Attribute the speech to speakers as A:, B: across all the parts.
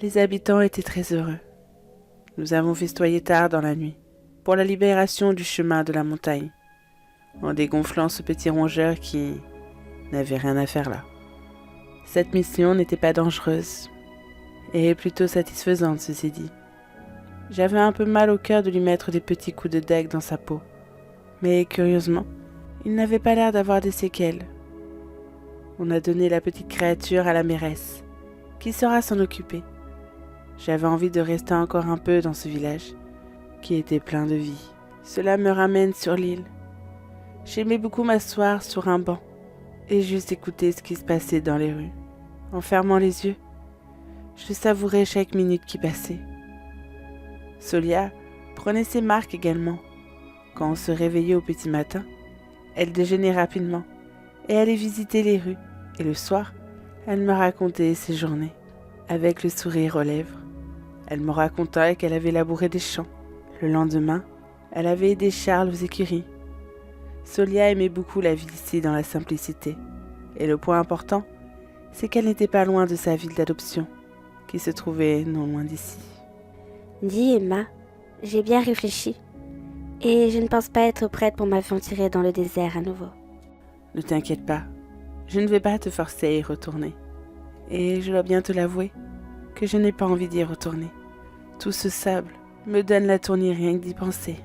A: Les habitants étaient très heureux. Nous avons festoyé tard dans la nuit, pour la libération du chemin de la montagne, en dégonflant ce petit rongeur qui n'avait rien à faire là. Cette mission n'était pas dangereuse, et plutôt satisfaisante, ceci dit. J'avais un peu mal au cœur de lui mettre des petits coups de dague dans sa peau, mais curieusement, il n'avait pas l'air d'avoir des séquelles. On a donné la petite créature à la mairesse, qui saura s'en occuper. J'avais envie de rester encore un peu dans ce village, qui était plein de vie. Cela me ramène sur l'île. J'aimais beaucoup m'asseoir sur un banc et juste écouter ce qui se passait dans les rues. En fermant les yeux, je savourais chaque minute qui passait. Solia prenait ses marques également. Quand on se réveillait au petit matin, elle déjeunait rapidement et allait visiter les rues. Et le soir, elle me racontait ses journées, avec le sourire aux lèvres. Elle me racontait qu'elle avait labouré des champs. Le lendemain, elle avait aidé Charles aux écuries. Solia aimait beaucoup la vie ici dans la simplicité. Et le point important, c'est qu'elle n'était pas loin de sa ville d'adoption, qui se trouvait non loin d'ici.
B: Dis Emma, j'ai bien réfléchi. Et je ne pense pas être prête pour m'aventurer dans le désert à nouveau.
A: Ne t'inquiète pas, je ne vais pas te forcer à y retourner. Et je dois bien te l'avouer, que je n'ai pas envie d'y retourner. Tout ce sable me donne la tournie rien que d'y penser.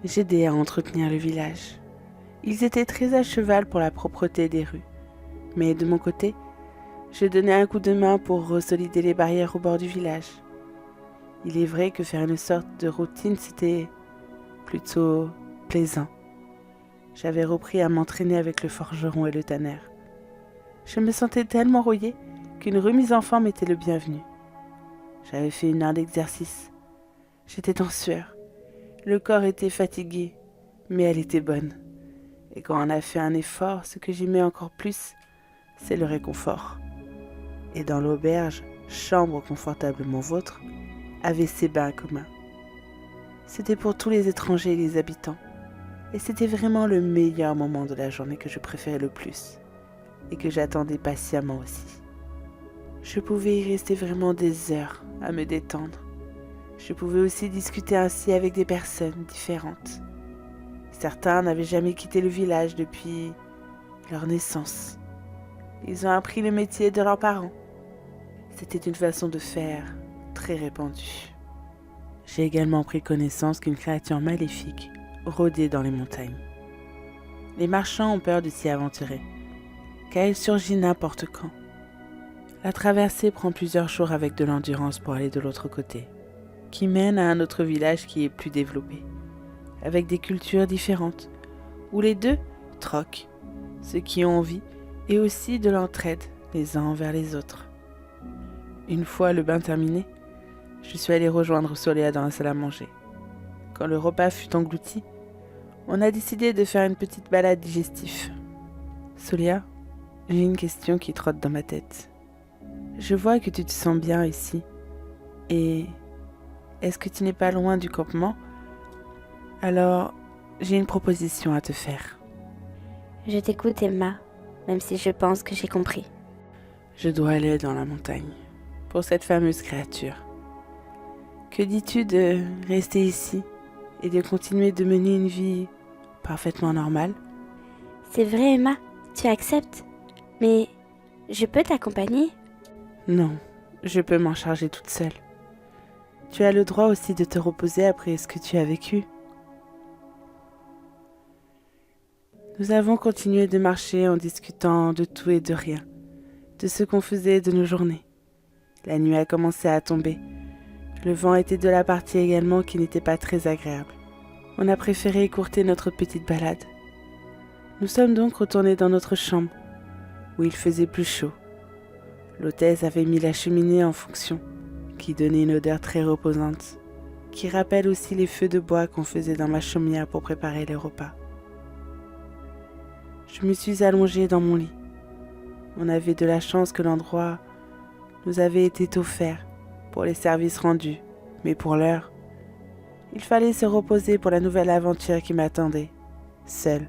A: J'aidais à entretenir le village. Ils étaient très à cheval pour la propreté des rues. Mais de mon côté, je donnais un coup de main pour ressolider les barrières au bord du village. Il est vrai que faire une sorte de routine, c'était plutôt plaisant. J'avais repris à m'entraîner avec le forgeron et le tanneur. Je me sentais tellement rouillée qu'une remise en forme était le bienvenu. J'avais fait 1 heure d'exercice. J'étais en sueur. Le corps était fatigué, mais elle était bonne. Et quand on a fait un effort, ce que j'aimais encore plus, c'est le réconfort. Et dans l'auberge, chambre confortablement vôtre, avait ses bains communs. C'était pour tous les étrangers et les habitants. Et c'était vraiment le meilleur moment de la journée que je préférais le plus. Et que j'attendais patiemment aussi. Je pouvais y rester vraiment des heures à me détendre. Je pouvais aussi discuter ainsi avec des personnes différentes. Certains n'avaient jamais quitté le village depuis leur naissance. Ils ont appris le métier de leurs parents. C'était une façon de faire très répandue. J'ai également pris connaissance qu'une créature maléfique rôdait dans les montagnes. Les marchands ont peur de s'y aventurer, car il surgit n'importe quand. La traversée prend plusieurs jours avec de l'endurance pour aller de l'autre côté, qui mène à un autre village qui est plus développé, avec des cultures différentes, où les deux troquent, ceux qui ont envie, et aussi de l'entraide les uns envers les autres. Une fois le bain terminé, je suis allée rejoindre Solia dans la salle à manger. Quand le repas fut englouti, on a décidé de faire une petite balade digestive. Solia, j'ai une question qui trotte dans ma tête. Je vois que tu te sens bien ici. Et est-ce que tu n'es pas loin du campement? Alors, j'ai une proposition à te faire.
B: Je t'écoute Emma, même si je pense que j'ai compris.
A: Je dois aller dans la montagne, pour cette fameuse créature. Que dis-tu de rester ici et de continuer de mener une vie parfaitement normale?
B: C'est vrai Emma, tu acceptes? Mais je peux t'accompagner?
A: Non, je peux m'en charger toute seule. Tu as le droit aussi de te reposer après ce que tu as vécu. Nous avons continué de marcher en discutant de tout et de rien, de ce qu'on faisait de nos journées. La nuit a commencé à tomber. Le vent était de la partie également qui n'était pas très agréable. On a préféré écourter notre petite balade. Nous sommes donc retournés dans notre chambre, où il faisait plus chaud. L'hôtesse avait mis la cheminée en fonction, qui donnait une odeur très reposante, qui rappelle aussi les feux de bois qu'on faisait dans ma chaumière pour préparer les repas. Je me suis allongée dans mon lit. On avait de la chance que l'endroit nous avait été offert pour les services rendus, mais pour l'heure, il fallait se reposer pour la nouvelle aventure qui m'attendait, seule,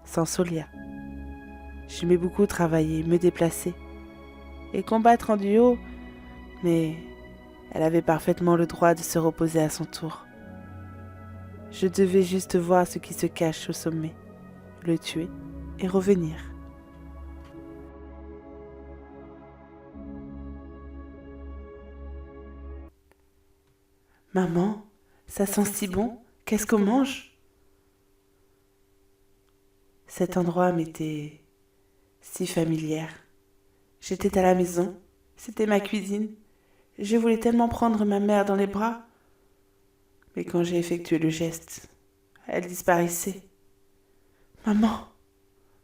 A: sans Solia. J'aimais beaucoup travailler, me déplacer et combattre en duo, mais elle avait parfaitement le droit de se reposer à son tour. Je devais juste voir ce qui se cache au sommet, le tuer et revenir. Maman, ça sent si bon, qu'est-ce qu'on mange? Cet endroit m'était si familière. J'étais à la maison, c'était ma cuisine. Je voulais tellement prendre ma mère dans les bras. Mais quand j'ai effectué le geste, elle disparaissait. Maman,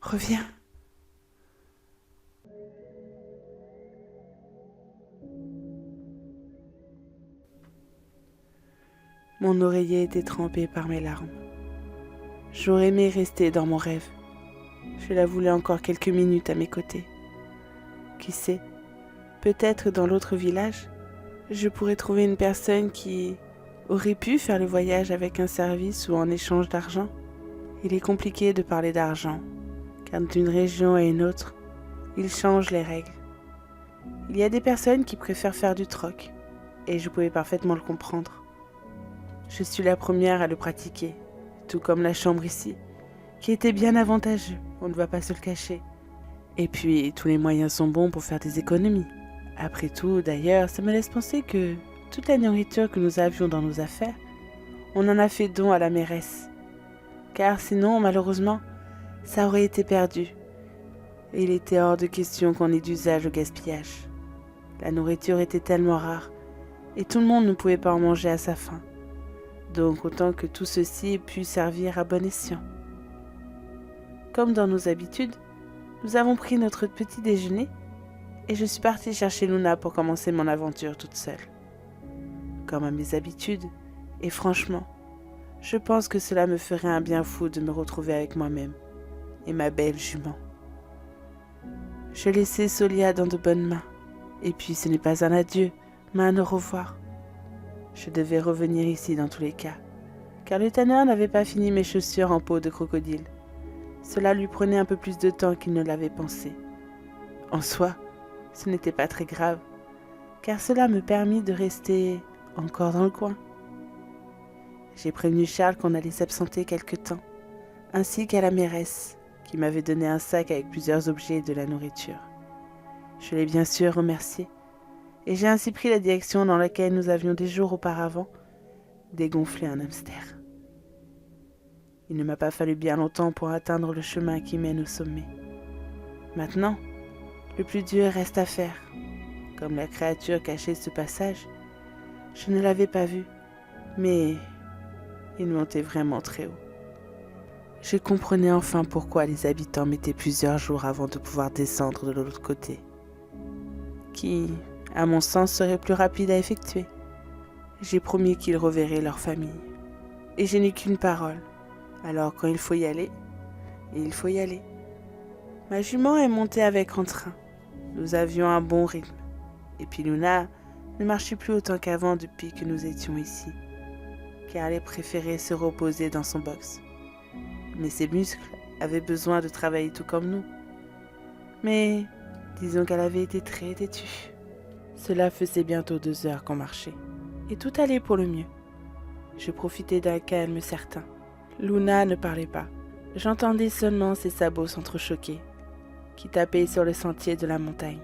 A: reviens. Mon oreiller était trempé par mes larmes. J'aurais aimé rester dans mon rêve. Je la voulais encore quelques minutes à mes côtés. Qui sait, peut-être dans l'autre village, je pourrais trouver une personne qui aurait pu faire le voyage avec un service ou en échange d'argent. Il est compliqué de parler d'argent, car d'une région à une autre, il change les règles. Il y a des personnes qui préfèrent faire du troc, et je pouvais parfaitement le comprendre. Je suis la première à le pratiquer, tout comme la chambre ici, qui était bien avantageux, on ne va pas se le cacher. Et puis, tous les moyens sont bons pour faire des économies. Après tout, d'ailleurs, ça me laisse penser que toute la nourriture que nous avions dans nos affaires, on en a fait don à la mairesse. Car sinon, malheureusement, ça aurait été perdu. Et il était hors de question qu'on ait d'usage au gaspillage. La nourriture était tellement rare, et tout le monde ne pouvait pas en manger à sa faim. Donc autant que tout ceci ait pu servir à bon escient. Comme dans nos habitudes, nous avons pris notre petit déjeuner et je suis partie chercher Luna pour commencer mon aventure toute seule. Comme à mes habitudes, et franchement, je pense que cela me ferait un bien fou de me retrouver avec moi-même et ma belle jument. Je laissais Solia dans de bonnes mains, et puis ce n'est pas un adieu, mais un au revoir. Je devais revenir ici dans tous les cas, car le tanneur n'avait pas fini mes chaussures en peau de crocodile. Cela lui prenait un peu plus de temps qu'il ne l'avait pensé. En soi, ce n'était pas très grave, car cela me permit de rester encore dans le coin. J'ai prévenu Charles qu'on allait s'absenter quelque temps, ainsi qu'à la mairesse, qui m'avait donné un sac avec plusieurs objets et de la nourriture. Je l'ai bien sûr remercié, et j'ai ainsi pris la direction dans laquelle nous avions des jours auparavant dégonflé un hamster. Il ne m'a pas fallu bien longtemps pour atteindre le chemin qui mène au sommet. Maintenant, le plus dur reste à faire. Comme la créature cachait ce passage, je ne l'avais pas vu, mais il montait vraiment très haut. Je comprenais enfin pourquoi les habitants mettaient plusieurs jours avant de pouvoir descendre de l'autre côté, qui, à mon sens, serait plus rapide à effectuer. J'ai promis qu'ils reverraient leur famille, et je n'ai qu'une parole. Alors quand il faut y aller, il faut y aller. Ma jument est montée avec entrain. Nous avions un bon rythme. Et puis Luna ne marchait plus autant qu'avant depuis que nous étions ici, car elle préférait se reposer dans son box. Mais ses muscles avaient besoin de travailler tout comme nous. Mais disons qu'elle avait été très têtue. Cela faisait bientôt 2 heures qu'on marchait, et tout allait pour le mieux. Je profitais d'un calme certain. Luna ne parlait pas. J'entendais seulement ses sabots s'entrechoquer, qui tapaient sur le sentier de la montagne.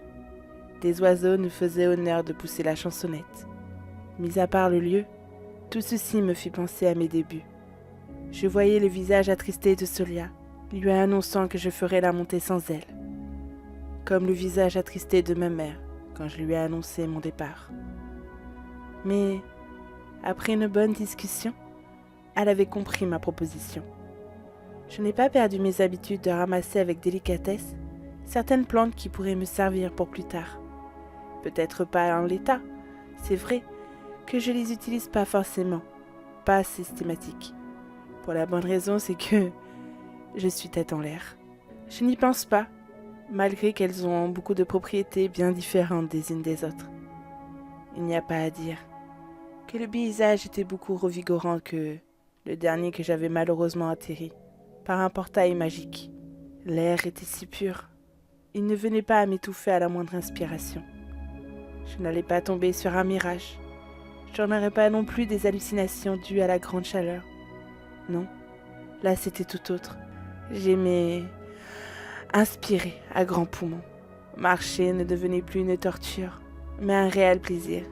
A: Des oiseaux nous faisaient honneur de pousser la chansonnette. Mis à part le lieu, tout ceci me fit penser à mes débuts. Je voyais le visage attristé de Solia, lui annonçant que je ferais la montée sans elle. Comme le visage attristé de ma mère, quand je lui ai annoncé mon départ. Mais, après une bonne discussion, elle avait compris ma proposition. Je n'ai pas perdu mes habitudes de ramasser avec délicatesse certaines plantes qui pourraient me servir pour plus tard. Peut-être pas en l'état, c'est vrai que je les utilise pas forcément, pas systématique. Pour la bonne raison, c'est que je suis tête en l'air. Je n'y pense pas, malgré qu'elles ont beaucoup de propriétés bien différentes des unes des autres. Il n'y a pas à dire que le paysage était beaucoup revigorant que le dernier que j'avais malheureusement atterri, par un portail magique. L'air était si pur, il ne venait pas à m'étouffer à la moindre inspiration. Je n'allais pas tomber sur un mirage. Je n'aurais pas non plus des hallucinations dues à la grande chaleur. Non, là c'était tout autre. J'aimais inspirer à grands poumons. Marcher ne devenait plus une torture, mais un réel plaisir.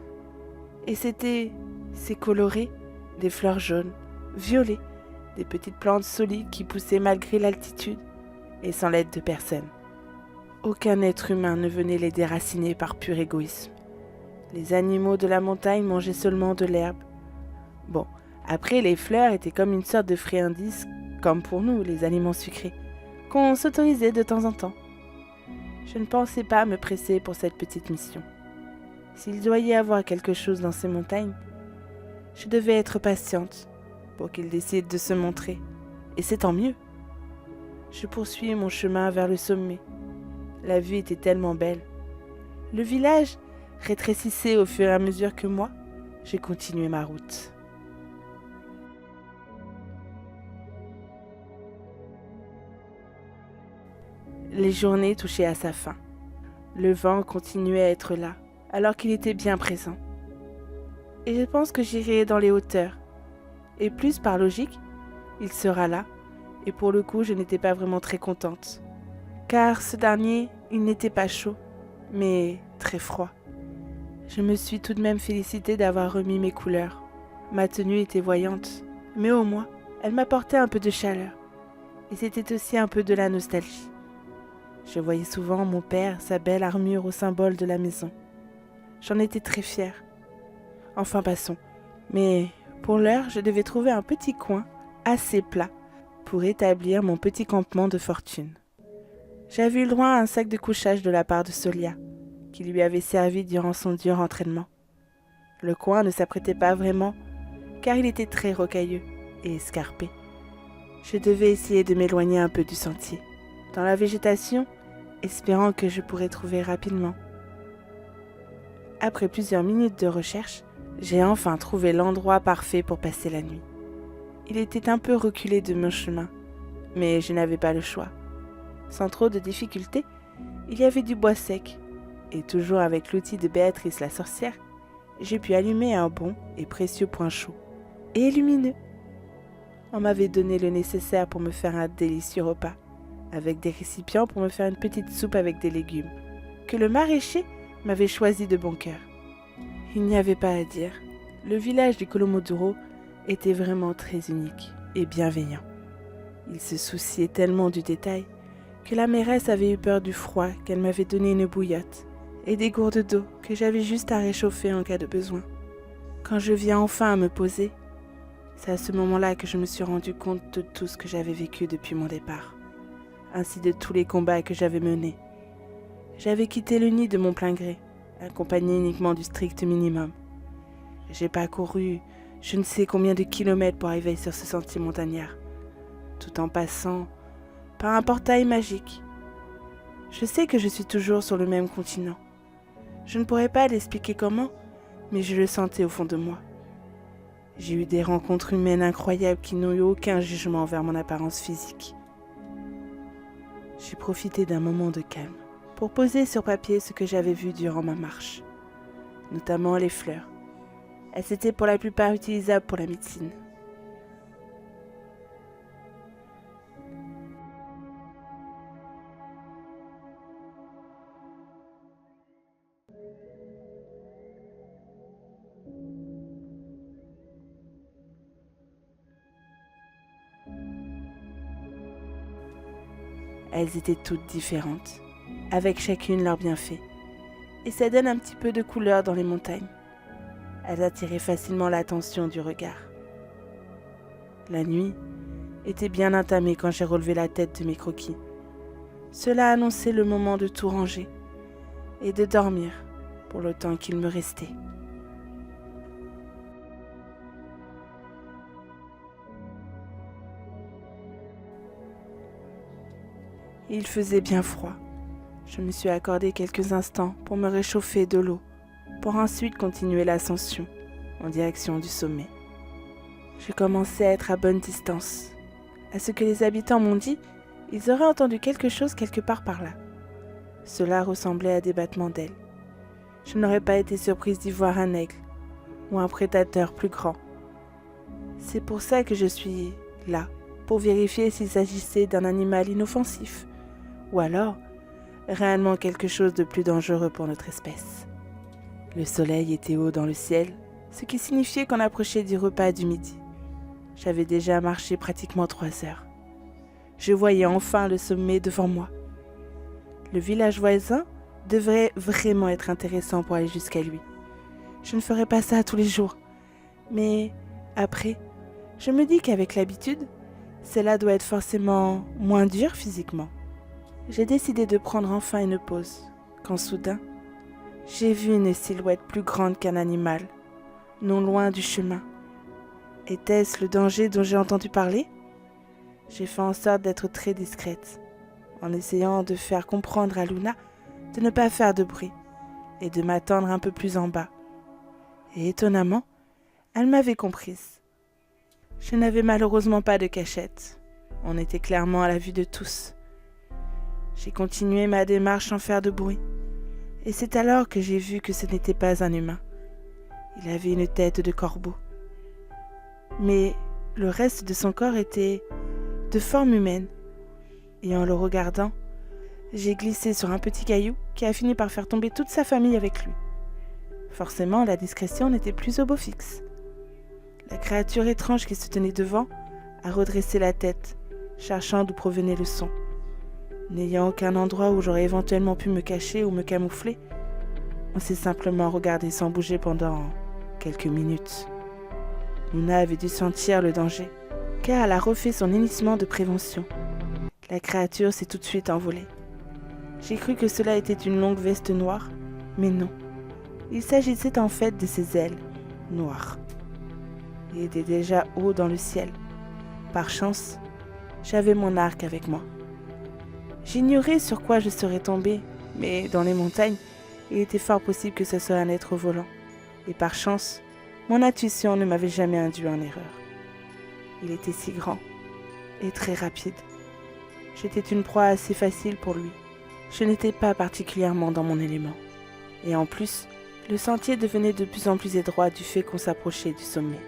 A: Et c'est coloré, des fleurs jaunes, violets, des petites plantes solides qui poussaient malgré l'altitude et sans l'aide de personne. Aucun être humain ne venait les déraciner par pur égoïsme. Les animaux de la montagne mangeaient seulement de l'herbe. Bon, après les fleurs étaient comme une sorte de friandises, comme pour nous les aliments sucrés, qu'on s'autorisait de temps en temps. Je ne pensais pas me presser pour cette petite mission. S'il doit y avoir quelque chose dans ces montagnes, je devais être patiente pour qu'il décide de se montrer, et c'est tant mieux. Je poursuis mon chemin vers le sommet. La vue était tellement belle. Le village rétrécissait au fur et à mesure que moi, j'ai continué ma route. Les journées touchaient à sa fin. Le vent continuait à être là, alors qu'il était bien présent. Et je pense que j'irai dans les hauteurs. Et plus par logique, il sera là, et pour le coup, je n'étais pas vraiment très contente. Car ce dernier, il n'était pas chaud, mais très froid. Je me suis tout de même félicitée d'avoir remis mes couleurs. Ma tenue était voyante, mais au moins, elle m'apportait un peu de chaleur. Et c'était aussi un peu de la nostalgie. Je voyais souvent mon père, sa belle armure au symbole de la maison. J'en étais très fière. Enfin, passons. Mais pour l'heure, je devais trouver un petit coin assez plat pour établir mon petit campement de fortune. J'avais eu le droit à un sac de couchage de la part de Solia, qui lui avait servi durant son dur entraînement. Le coin ne s'apprêtait pas vraiment, car il était très rocailleux et escarpé. Je devais essayer de m'éloigner un peu du sentier, dans la végétation, espérant que je pourrais trouver rapidement. Après plusieurs minutes de recherche, j'ai enfin trouvé l'endroit parfait pour passer la nuit. Il était un peu reculé de mon chemin, mais je n'avais pas le choix. Sans trop de difficultés, il y avait du bois sec, et toujours avec l'outil de Béatrice la sorcière, j'ai pu allumer un bon et précieux point chaud, et lumineux. On m'avait donné le nécessaire pour me faire un délicieux repas, avec des récipients pour me faire une petite soupe avec des légumes, que le maraîcher m'avait choisi de bon cœur. Il n'y avait pas à dire, le village du Kolomoduro était vraiment très unique et bienveillant. Il se souciait tellement du détail que la mairesse avait eu peur du froid qu'elle m'avait donné une bouillotte et des gourdes d'eau que j'avais juste à réchauffer en cas de besoin. Quand je viens enfin à me poser, c'est à ce moment-là que je me suis rendu compte de tout ce que j'avais vécu depuis mon départ, ainsi de tous les combats que j'avais menés. J'avais quitté le nid de mon plein gré, accompagné uniquement du strict minimum. J'ai parcouru je ne sais combien de kilomètres pour arriver sur ce sentier montagnard, tout en passant par un portail magique. Je sais que je suis toujours sur le même continent. Je ne pourrais pas l'expliquer comment, mais je le sentais au fond de moi. J'ai eu des rencontres humaines incroyables qui n'ont eu aucun jugement envers mon apparence physique. J'ai profité d'un moment de calme pour poser sur papier ce que j'avais vu durant ma marche, notamment les fleurs. Elles étaient pour la plupart utilisables pour la médecine. Elles étaient toutes différentes, avec chacune leurs bienfaits, et ça donne un petit peu de couleur dans les montagnes. Elles attiraient facilement l'attention du regard. La nuit était bien entamée quand j'ai relevé la tête de mes croquis. Cela annonçait le moment de tout ranger et de dormir pour le temps qu'il me restait. Il faisait bien froid, Je me suis accordé quelques instants pour me réchauffer de l'eau, pour ensuite continuer l'ascension en direction du sommet. Je commençais à être à bonne distance. À ce que les habitants m'ont dit, ils auraient entendu quelque chose quelque part par là. Cela ressemblait à des battements d'ailes. Je n'aurais pas été surprise d'y voir un aigle ou un prédateur plus grand. C'est pour ça que je suis là, pour vérifier s'il s'agissait d'un animal inoffensif ou alors réellement quelque chose de plus dangereux pour notre espèce. Le soleil était haut dans le ciel, ce qui signifiait qu'on approchait du repas du midi. J'avais déjà marché pratiquement 3 heures. Je voyais enfin le sommet devant moi. Le village voisin devrait vraiment être intéressant pour aller jusqu'à lui. Je ne ferai pas ça tous les jours. Mais après, je me dis qu'avec l'habitude, cela doit être forcément moins dur physiquement. J'ai décidé de prendre enfin une pause, quand soudain, j'ai vu une silhouette plus grande qu'un animal, non loin du chemin. Était-ce le danger dont j'ai entendu parler? J'ai fait en sorte d'être très discrète, en essayant de faire comprendre à Luna de ne pas faire de bruit et de m'attendre un peu plus en bas. Et étonnamment, elle m'avait comprise. Je n'avais malheureusement pas de cachette. On était clairement à la vue de tous. J'ai continué ma démarche sans faire de bruit. Et c'est alors que j'ai vu que ce n'était pas un humain. Il avait une tête de corbeau. Mais le reste de son corps était de forme humaine. Et en le regardant, j'ai glissé sur un petit caillou qui a fini par faire tomber toute sa famille avec lui. Forcément, la discrétion n'était plus au beau fixe. La créature étrange qui se tenait devant a redressé la tête, cherchant d'où provenait le son. N'ayant aucun endroit où j'aurais éventuellement pu me cacher ou me camoufler, on s'est simplement regardé sans bouger pendant quelques minutes. Luna avait dû sentir le danger, car elle a refait son hennissement de prévention. La créature s'est tout de suite envolée. J'ai cru que cela était une longue veste noire, mais non. Il s'agissait en fait de ses ailes, noires. Il était déjà haut dans le ciel. Par chance, j'avais mon arc avec moi. J'ignorais sur quoi je serais tombée, mais dans les montagnes, il était fort possible que ce soit un être volant. Et par chance, mon intuition ne m'avait jamais induit en erreur. Il était si grand et très rapide. J'étais une proie assez facile pour lui. Je n'étais pas particulièrement dans mon élément. Et en plus, le sentier devenait de plus en plus étroit du fait qu'on s'approchait du sommet.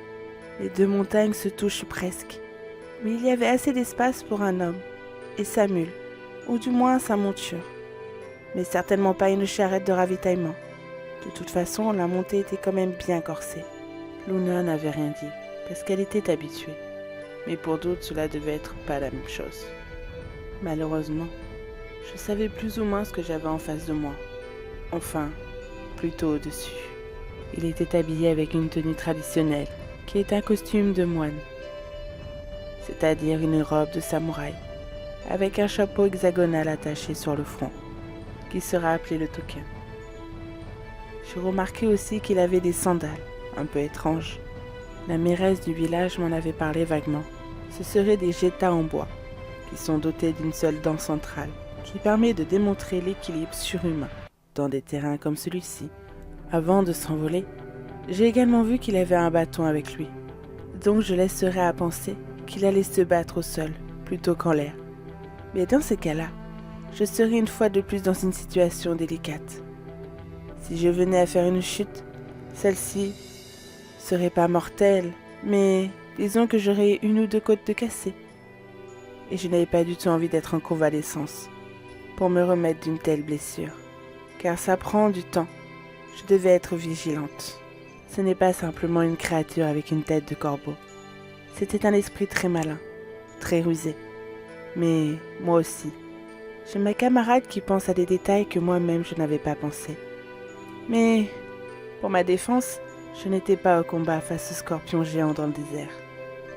A: Les deux montagnes se touchent presque, mais il y avait assez d'espace pour un homme et sa mule, ou du moins sa monture, mais certainement pas une charrette de ravitaillement. De toute façon, la montée était quand même bien corsée. Luna n'avait rien dit, parce qu'elle était habituée, mais pour d'autres cela devait être pas la même chose. Malheureusement, je savais plus ou moins ce que j'avais en face de moi. Enfin, plutôt au-dessus. Il était habillé avec une tenue traditionnelle, qui est un costume de moine, c'est-à-dire une robe de samouraï, avec un chapeau hexagonal attaché sur le front, qui sera appelé le token. Je remarquai aussi qu'il avait des sandales, un peu étranges. La mairesse du village m'en avait parlé vaguement. Ce seraient des getas en bois, qui sont dotés d'une seule dent centrale, qui permet de démontrer l'équilibre surhumain dans des terrains comme celui-ci. Avant de s'envoler, j'ai également vu qu'il avait un bâton avec lui, donc je laisserais à penser qu'il allait se battre au sol plutôt qu'en l'air. Mais dans ce cas-là, je serais une fois de plus dans une situation délicate. Si je venais à faire une chute, celle-ci serait pas mortelle, mais disons que j'aurais une ou deux côtes de cassées. Et je n'avais pas du tout envie d'être en convalescence pour me remettre d'une telle blessure, car ça prend du temps. Je devais être vigilante. Ce n'est pas simplement une créature avec une tête de corbeau. C'était un esprit très malin, très rusé. Mais moi aussi. J'ai ma camarade qui pense à des détails que moi-même je n'avais pas pensé. Mais pour ma défense, je n'étais pas au combat face au scorpion géant dans le désert.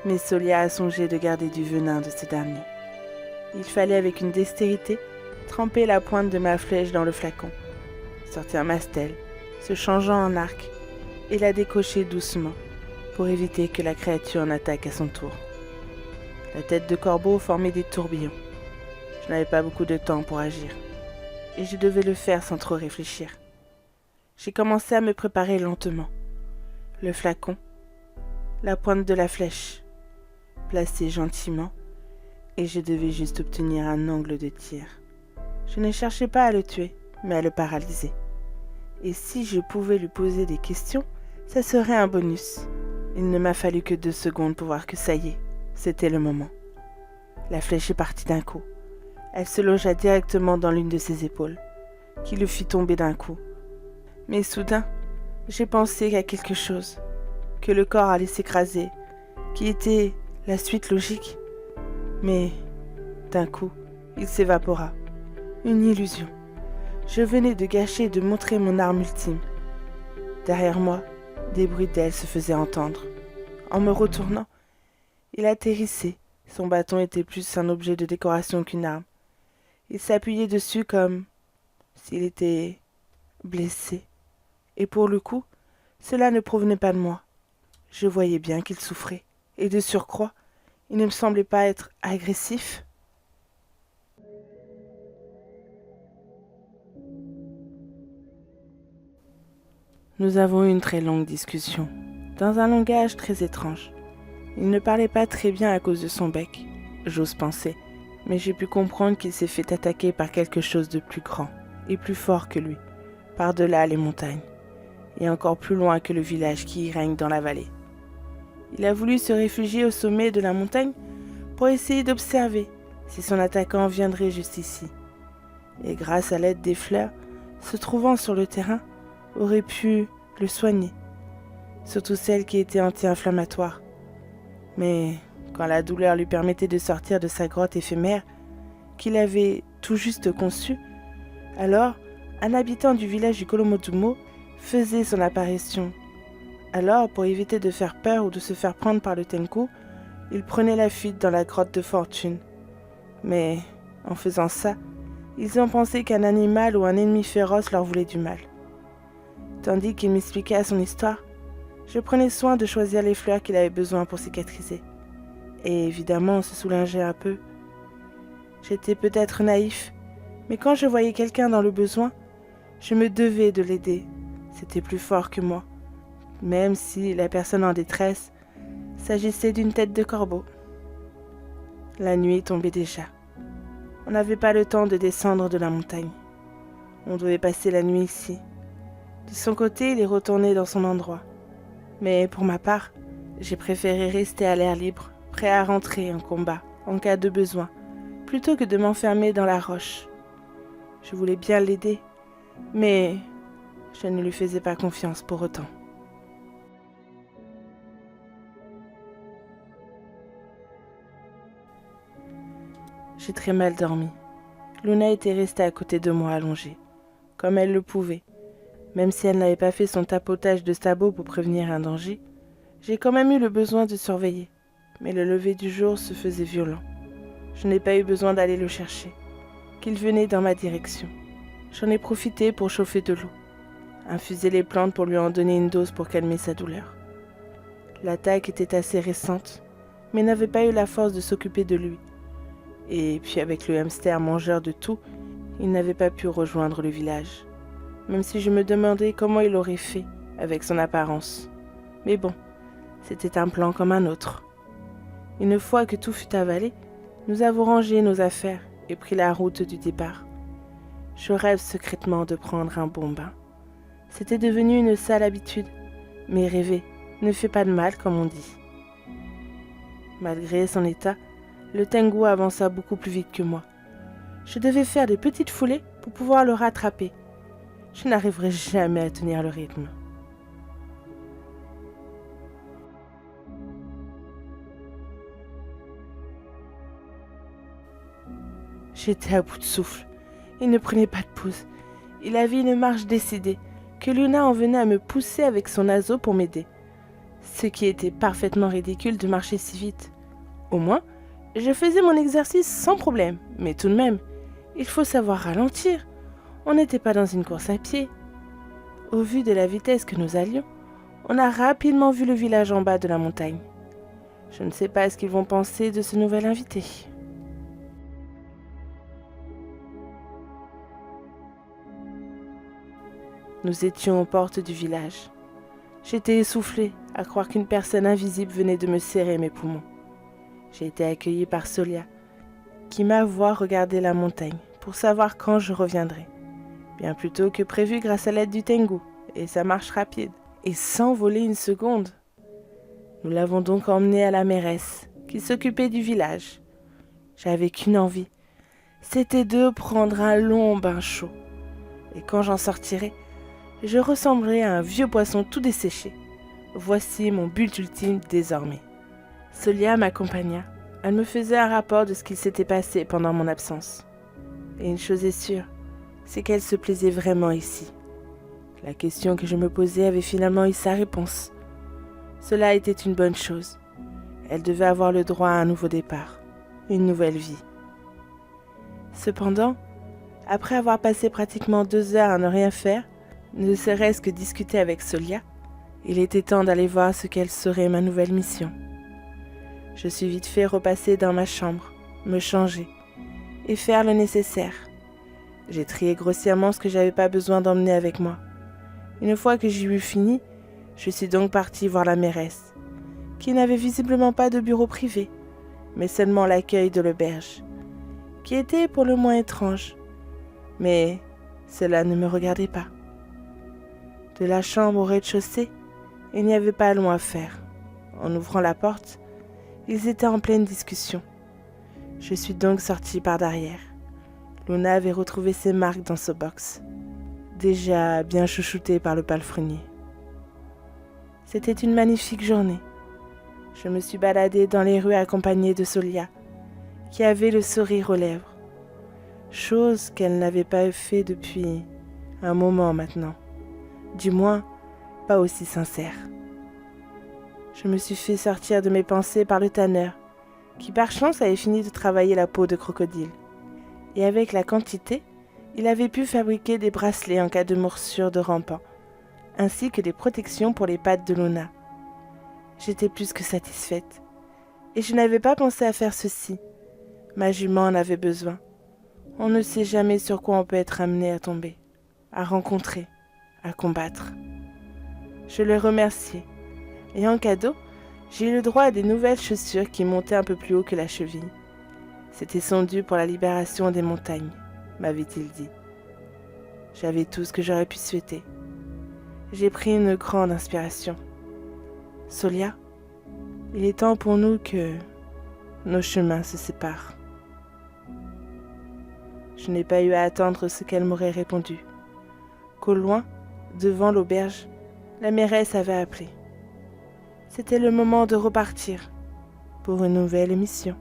A: Mais Solia a songé de garder du venin de ce dernier. Il fallait avec une dextérité tremper la pointe de ma flèche dans le flacon, sortir ma stèle, se changeant en arc, et la décocher doucement pour éviter que la créature n'attaque à son tour. La tête de corbeau formait des tourbillons. Je n'avais pas beaucoup de temps pour agir. et je devais le faire sans trop réfléchir. J'ai commencé à me préparer lentement. Le flacon, la pointe de la flèche, placée gentiment, et je devais juste obtenir un angle de tir. Je ne cherchais pas à le tuer, mais à le paralyser. Et si je pouvais lui poser des questions, ça serait un bonus. Il ne m'a fallu que 2 secondes pour voir que ça y est, c'était le moment. La flèche est partie d'un coup. Elle se logea directement dans l'une de ses épaules, qui le fit tomber d'un coup. Mais soudain, j'ai pensé à quelque chose, que le corps allait s'écraser, qui était la suite logique. Mais, d'un coup, il s'évapora. Une illusion. Je venais de gâcher et de montrer mon arme ultime. Derrière moi, des bruits d'ailes se faisaient entendre. En me retournant, il atterrissait. Son bâton était plus un objet de décoration qu'une arme. Il s'appuyait dessus comme s'il était blessé. Et pour le coup, cela ne provenait pas de moi. Je voyais bien qu'il souffrait. Et de surcroît, il ne me semblait pas être agressif. Nous avons eu une très longue discussion, dans un langage très étrange. Il ne parlait pas très bien à cause de son bec, j'ose penser, mais j'ai pu comprendre qu'il s'est fait attaquer par quelque chose de plus grand et plus fort que lui, par-delà les montagnes, et encore plus loin que le village qui y règne dans la vallée. Il a voulu se réfugier au sommet de la montagne pour essayer d'observer si son attaquant viendrait juste ici. Et grâce à l'aide des fleurs, se trouvant sur le terrain, aurait pu le soigner, surtout celles qui étaient anti-inflammatoires. Mais quand la douleur lui permettait de sortir de sa grotte éphémère, qu'il avait tout juste conçue, alors un habitant du village du Kolomotumo faisait son apparition. Alors, pour éviter de faire peur ou de se faire prendre par le Tenku, il prenait la fuite dans la grotte de fortune. Mais, en faisant ça, ils ont pensé qu'un animal ou un ennemi féroce leur voulait du mal. Tandis qu'il m'expliquait son histoire, je prenais soin de choisir les fleurs qu'il avait besoin pour cicatriser. Et évidemment, on se soulageait un peu. J'étais peut-être naïf, mais quand je voyais quelqu'un dans le besoin, je me devais de l'aider. C'était plus fort que moi, même si la personne en détresse s'agissait d'une tête de corbeau. La nuit tombait déjà. On n'avait pas le temps de descendre de la montagne. On devait passer la nuit ici. De son côté, il est retourné dans son endroit. Mais pour ma part, j'ai préféré rester à l'air libre, prêt à rentrer en combat, en cas de besoin, plutôt que de m'enfermer dans la roche. Je voulais bien l'aider, mais je ne lui faisais pas confiance pour autant. J'ai très mal dormi. Luna était restée à côté de moi allongée, comme elle le pouvait. Même si elle n'avait pas fait son tapotage de sabot pour prévenir un danger, j'ai quand même eu le besoin de surveiller. Mais le lever du jour se faisait violent. Je n'ai pas eu besoin d'aller le chercher, qu'il venait dans ma direction. J'en ai profité pour chauffer de l'eau, infuser les plantes pour lui en donner une dose pour calmer sa douleur. L'attaque était assez récente, mais n'avait pas eu la force de s'occuper de lui. Et puis avec le hamster mangeur de tout, il n'avait pas pu rejoindre le village. Même si je me demandais comment il aurait fait avec son apparence. Mais bon, c'était un plan comme un autre. Une fois que tout fut avalé, nous avons rangé nos affaires et pris la route du départ. Je rêve secrètement de prendre un bon bain. C'était devenu une sale habitude, mais rêver ne fait pas de mal comme on dit. Malgré son état, le Tengu avança beaucoup plus vite que moi. Je devais faire des petites foulées pour pouvoir le rattraper. Je n'arriverai jamais à tenir le rythme. J'étais à bout de souffle. Il ne prenait pas de pause. Il avait une marche décidée, que Luna en venait à me pousser avec son naseau pour m'aider. Ce qui était parfaitement ridicule de marcher si vite. Au moins, je faisais mon exercice sans problème, mais tout de même, il faut savoir ralentir. On n'était pas dans une course à pied. Au vu de la vitesse que nous allions, on a rapidement vu le village en bas de la montagne. Je ne sais pas ce qu'ils vont penser de ce nouvel invité. Nous étions aux portes du village. J'étais essoufflée à croire qu'une personne invisible venait de me serrer mes poumons. J'ai été accueillie par Solia, qui m'a vu regarder la montagne pour savoir quand je reviendrais. Bien plus tôt que prévu grâce à l'aide du Tengu et sa marche rapide, et sans voler une seconde. Nous l'avons donc emmenée à la mairesse, qui s'occupait du village. J'avais qu'une envie, c'était de prendre un long bain chaud. Et quand j'en sortirais, je ressemblerais à un vieux poisson tout desséché. Voici mon but ultime désormais. Solia m'accompagna. Elle me faisait un rapport de ce qu'il s'était passé pendant mon absence. Et une chose est sûre, c'est qu'elle se plaisait vraiment ici. La question que je me posais avait finalement eu sa réponse. Cela était une bonne chose. Elle devait avoir le droit à un nouveau départ, une nouvelle vie. Cependant, après avoir passé pratiquement 2 heures à ne rien faire, ne serait-ce que discuter avec Solia, il était temps d'aller voir ce qu'elle serait ma nouvelle mission. Je suis vite fait repasser dans ma chambre, me changer et faire le nécessaire. J'ai trié grossièrement ce que j'avais pas besoin d'emmener avec moi. Une fois que j'y eus fini, je suis donc partie voir la mairesse, qui n'avait visiblement pas de bureau privé, mais seulement l'accueil de l'auberge, qui était pour le moins étrange. Mais cela ne me regardait pas. De la chambre au rez-de-chaussée, il n'y avait pas long à faire. En ouvrant la porte, ils étaient en pleine discussion. Je suis donc sortie par derrière. Luna avait retrouvé ses marques dans ce box, déjà bien chouchoutée par le palefrenier. C'était une magnifique journée. Je me suis baladée dans les rues accompagnée de Solia, qui avait le sourire aux lèvres, chose qu'elle n'avait pas fait depuis un moment maintenant, du moins pas aussi sincère. Je me suis fait sortir de mes pensées par le tanneur, qui par chance avait fini de travailler la peau de crocodile. Et avec la quantité, il avait pu fabriquer des bracelets en cas de morsure de rampant, ainsi que des protections pour les pattes de Luna. J'étais plus que satisfaite, et je n'avais pas pensé à faire ceci. Ma jument en avait besoin. On ne sait jamais sur quoi on peut être amené à tomber, à rencontrer, à combattre. Je le remerciai, et en cadeau, j'ai eu le droit à des nouvelles chaussures qui montaient un peu plus haut que la cheville. C'était son dû pour la libération des montagnes, m'avait-il dit. J'avais tout ce que j'aurais pu souhaiter. J'ai pris une grande inspiration. Solia, il est temps pour nous que nos chemins se séparent. Je n'ai pas eu à attendre ce qu'elle m'aurait répondu. Qu'au loin, devant l'auberge, la mairesse avait appelé. C'était le moment de repartir pour une nouvelle émission.